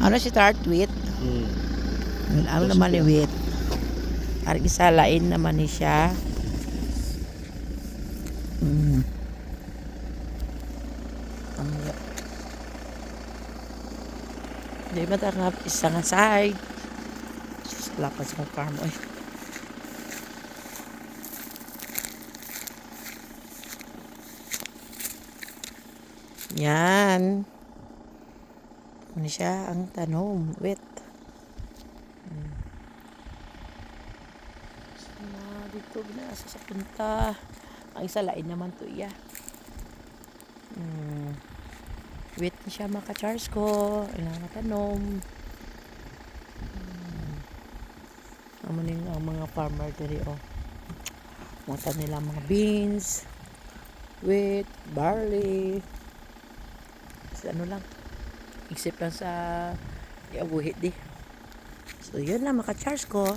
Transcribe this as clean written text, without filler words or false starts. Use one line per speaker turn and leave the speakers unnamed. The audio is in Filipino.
Ano si tartwit? Ano naman ni wit? Argi salain naman ni siya. Di ba tarap isang side? Lapas sa farm oy. Yan. Ano siya ang tanom? Wait. Dito binasa sa punta. Ang isa lain naman to iya. Wait na siya maka-charge ko. Ilang tanom. Amanin ang mga farmer diri oh. Mga nila mga beans, wheat, barley. Ano lang. Except lang sa iabuhit di. So yun lang maka-charge ko.